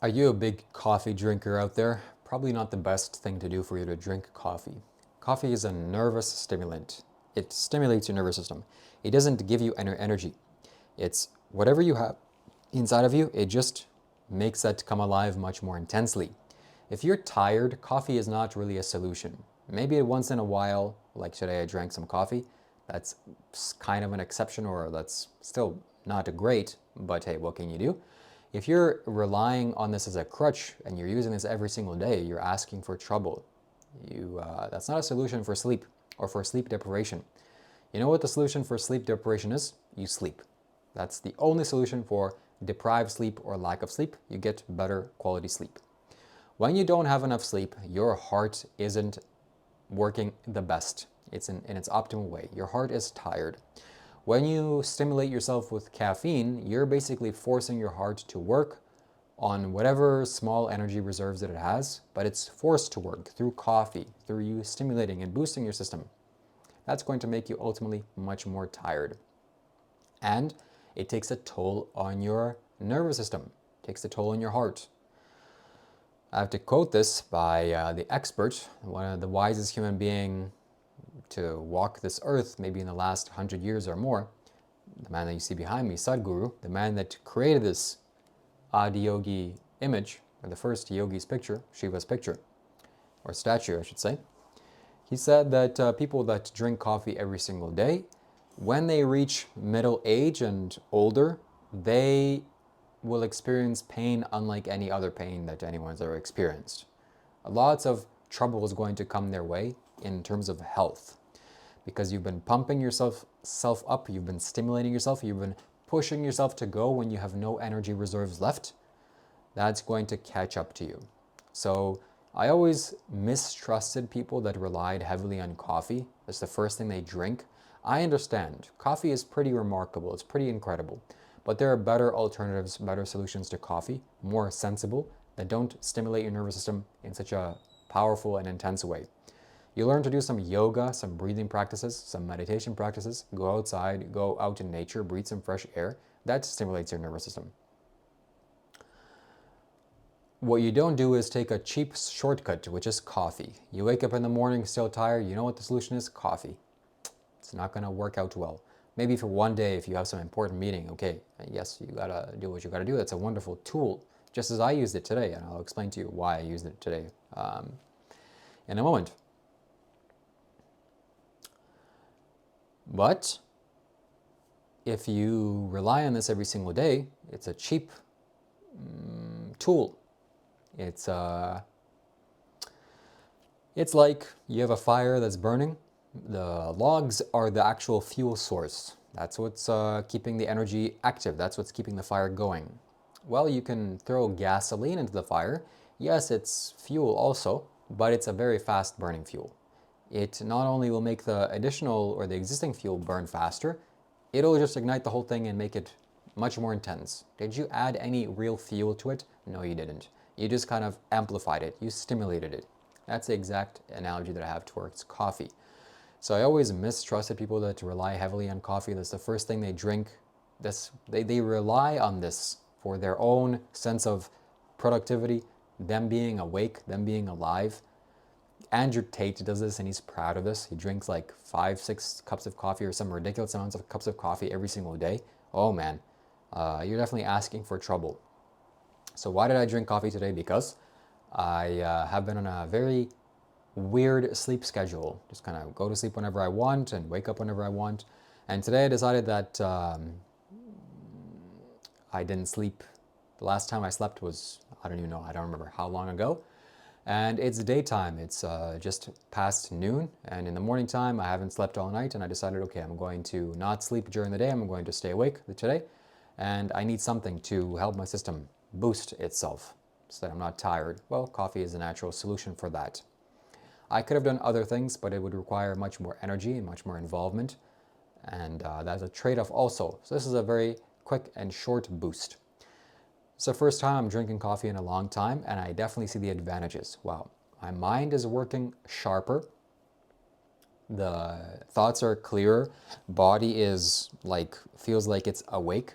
Are you a big coffee drinker out there? Probably not the best thing to do for you to drink coffee. Coffee is a nervous stimulant. It stimulates your nervous system. It doesn't give you energy. It's whatever you have inside of you, it just makes that come alive much more intensely. If you're tired, coffee is not really a solution. Maybe once in a while, like today I drank some coffee, that's kind of an exception, or that's still not great, but hey, what can you do? If you're relying on this as a crutch and you're using this every single day, you're asking for trouble. That's not a solution for sleep or for sleep deprivation. You know what the solution for sleep deprivation is? You sleep. That's the only solution for deprived sleep or lack of sleep. You get better quality sleep. When you don't have enough sleep, your heart isn't working the best. It's in its optimal way. Your heart is tired. When you stimulate yourself with caffeine, you're basically forcing your heart to work on whatever small energy reserves that it has, but it's forced to work through coffee, through you stimulating and boosting your system. That's going to make you ultimately much more tired. And it takes a toll on your nervous system, it takes a toll on your heart. I have to quote this by the expert, one of the wisest human being to walk this earth, maybe in the last 100 years or more, the man that you see behind me, Sadhguru, the man that created this Adiyogi image, or the first yogi's picture, Shiva's picture, or statue, I should say. He said that people that drink coffee every single day, when they reach middle age and older, they will experience pain unlike any other pain that anyone's ever experienced. Lots of trouble is going to come their way in terms of health, because you've been pumping yourself up, you've been stimulating yourself, you've been pushing yourself to go when you have no energy reserves left. That's going to catch up to you. So I always mistrusted people that relied heavily on coffee. That's the first thing they drink. I understand. Coffee is pretty remarkable. It's pretty incredible. But there are better alternatives, better solutions to coffee, more sensible, that don't stimulate your nervous system in such a powerful and intense way. You learn to do some yoga, some breathing practices, some meditation practices, go outside, go out in nature, breathe some fresh air. That stimulates your nervous system. What you don't do is take a cheap shortcut, which is coffee. You wake up in the morning still tired, you know what the solution is? Coffee. It's not going to work out well. Maybe for one day, if you have some important meeting, okay, yes, you gotta do what you gotta do. That's a wonderful tool, just as I used it today, and I'll explain to you why I used it today in a moment. But if you rely on this every single day, it's a cheap tool. It's like you have a fire that's burning. The logs are the actual fuel source. That's what's keeping the energy active. That's what's keeping the fire going. Well, you can throw gasoline into the fire. Yes, it's fuel also, but it's a very fast burning fuel. It not only will make the additional or the existing fuel burn faster, it'll just ignite the whole thing and make it much more intense. Did you add any real fuel to it? No, you didn't. You just kind of amplified it. You stimulated it. That's the exact analogy that I have towards coffee. So I always mistrusted people that rely heavily on coffee. That's the first thing they drink. They rely on this for their own sense of productivity, them being awake, them being alive. Andrew Tate does this and he's proud of this. He drinks like 5-6 cups of coffee or some ridiculous amounts of cups of coffee every single day. Oh man, you're definitely asking for trouble. So why did I drink coffee today? Because I have been on a very weird sleep schedule. Just kind of go to sleep whenever I want and wake up whenever I want. And today I decided that I didn't sleep. The last time I slept was, I don't even know, I don't remember how long ago. And it's daytime, it's just past noon, and in the morning time I haven't slept all night, and I decided, okay, I'm going to not sleep during the day, I'm going to stay awake today, and I need something to help my system boost itself so that I'm not tired. Well, coffee is a natural solution for that. I could have done other things, but it would require much more energy and much more involvement, and that's a trade-off also. So this is a very quick and short boost. It's the first time I'm drinking coffee in a long time, and I definitely see the advantages. Wow, my mind is working sharper, the thoughts are clearer, body is feels like it's awake,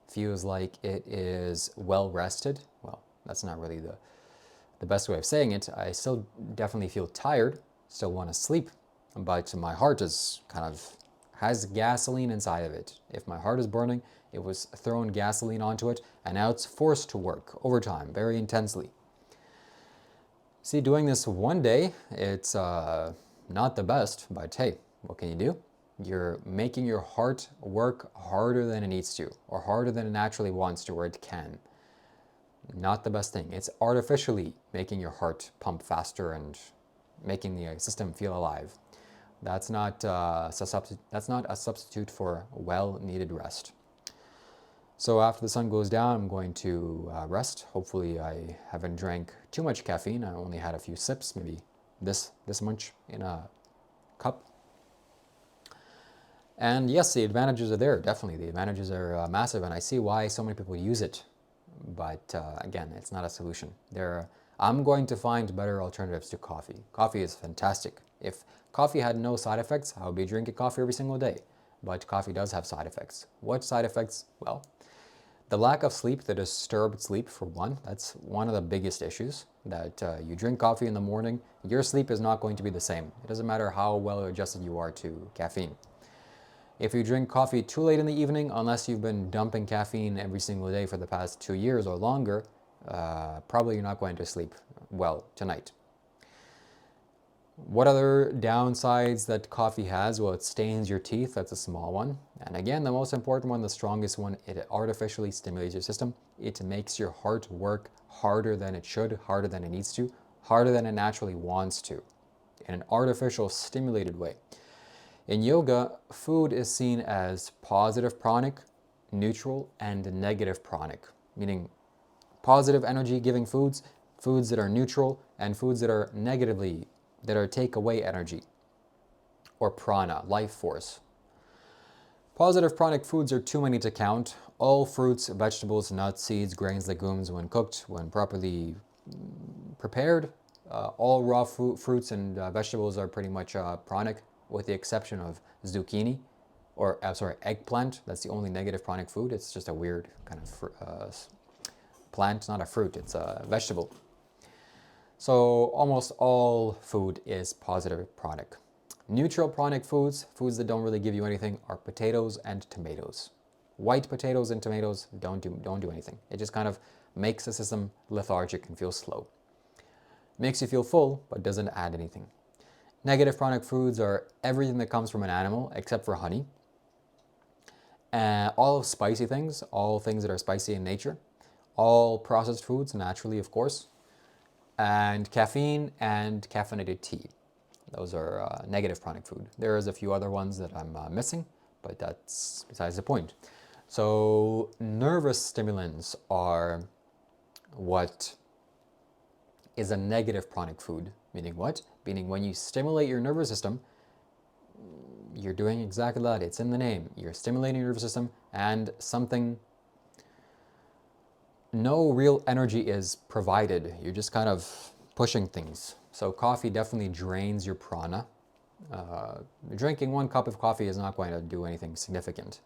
feels like it is well rested. Well, That's not really the best way of saying it. I still definitely feel tired, still want to sleep, but my heart is kind of has gasoline inside of it. If my heart is burning, it was thrown gasoline onto it, and now it's forced to work overtime very intensely. See, doing this one day, it's not the best, but hey, what can you do? You're making your heart work harder than it needs to, or harder than it naturally wants to, or it can. Not the best thing. It's artificially making your heart pump faster and making the system feel alive. That's not a substitute for well-needed rest. So after the sun goes down, I'm going to rest. Hopefully I haven't drank too much caffeine. I only had a few sips, maybe this much in a cup. And yes, the advantages are there, definitely. The advantages are massive, and I see why so many people use it. But again, it's not a solution. I'm going to find better alternatives to coffee. Coffee is fantastic. If coffee had no side effects, I would be drinking coffee every single day. But coffee does have side effects. What side effects? Well, the lack of sleep, the disturbed sleep for one, that's one of the biggest issues. That you drink coffee in the morning, your sleep is not going to be the same. It doesn't matter how well adjusted you are to caffeine. If you drink coffee too late in the evening, unless you've been dumping caffeine every single day for the past 2 years or longer, probably you're not going to sleep well tonight. What other downsides that coffee has? Well, it stains your teeth. That's a small one. And again, the most important one, the strongest one, it artificially stimulates your system. It makes your heart work harder than it should, harder than it needs to, harder than it naturally wants to, in an artificial, stimulated way. In yoga, food is seen as positive pranic, neutral, and negative pranic, meaning positive energy giving foods, foods that are neutral, and foods that are take away energy, or prana, life force. Positive pranic foods are too many to count. All fruits, vegetables, nuts, seeds, grains, legumes, when cooked, when properly prepared, all raw fruits and vegetables are pretty much pranic, with the exception of zucchini, or eggplant. That's the only negative pranic food. It's just a weird kind of plant, not a fruit, it's a vegetable. So almost all food is positive pranic. Neutral pranic foods, foods that don't really give you anything, are potatoes and tomatoes. White potatoes and tomatoes don't do anything. It just kind of makes the system lethargic and feel slow. Makes you feel full, but doesn't add anything. Negative pranic foods are everything that comes from an animal except for honey. All of spicy things, all things that are spicy in nature. All processed foods, naturally, of course. And caffeine and caffeinated tea. Those are negative pranic food. There's a few other ones that I'm missing, but that's besides the point. So nervous stimulants are what is a negative pranic food. Meaning what? Meaning when you stimulate your nervous system, you're doing exactly that. It's in the name. You're stimulating your nervous system, and no real energy is provided. You're just kind of pushing things. So coffee definitely drains your prana. Drinking 1 cup of coffee is not going to do anything significant.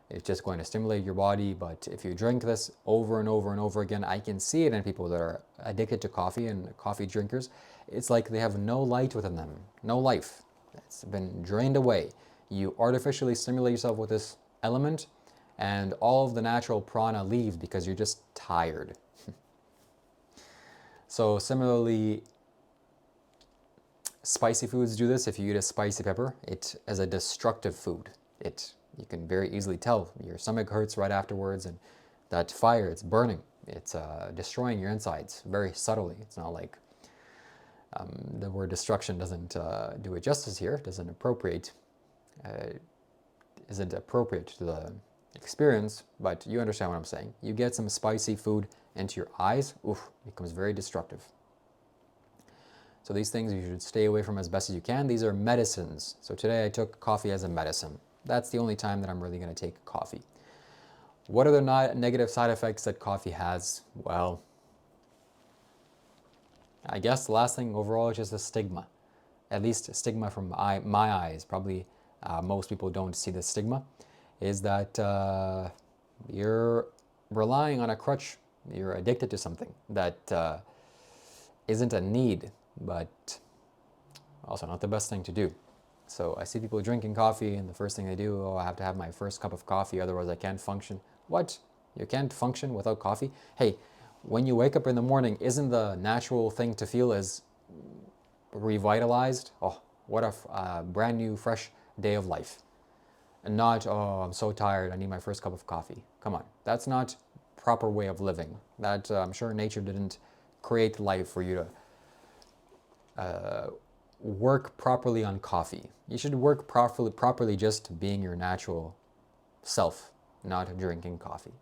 It's just going to stimulate your body, but if you drink this over and over and over again, I can see it in people that are addicted to coffee and coffee drinkers. It's like they have no light within them, no life. It's been drained away. You artificially stimulate yourself with this element, and all of the natural prana leaves because you're just tired. So similarly, spicy foods do this. If you eat a spicy pepper, it is a destructive food. You can very easily tell. Your stomach hurts right afterwards, and that fire, it's burning. It's destroying your insides very subtly. It's not like the word destruction doesn't do it justice here. It isn't appropriate to the experience, but you understand what I'm saying. You get some spicy food into your eyes, it becomes very destructive. So these things you should stay away from as best as you can. These are medicines. So today I took coffee as a medicine. That's the only time that I'm really going to take coffee. What are the negative side effects that coffee has? Well, I guess the last thing overall is just a stigma. At least a stigma from my eyes. Probably most people don't see the stigma. Is that you're relying on a crutch You're addicted to something that isn't a need, but also not the best thing to do. So I see people drinking coffee, and the first thing they do, oh, I have to have my first cup of coffee, otherwise I can't function. What? You can't function without coffee? Hey, when you wake up in the morning, isn't the natural thing to feel as revitalized? Oh, what a brand new, fresh day of life. And not, oh, I'm so tired, I need my first cup of coffee. Come on, that's not proper way of living. That I'm sure nature didn't create life for you to work properly on coffee. You should work properly just being your natural self, not drinking coffee.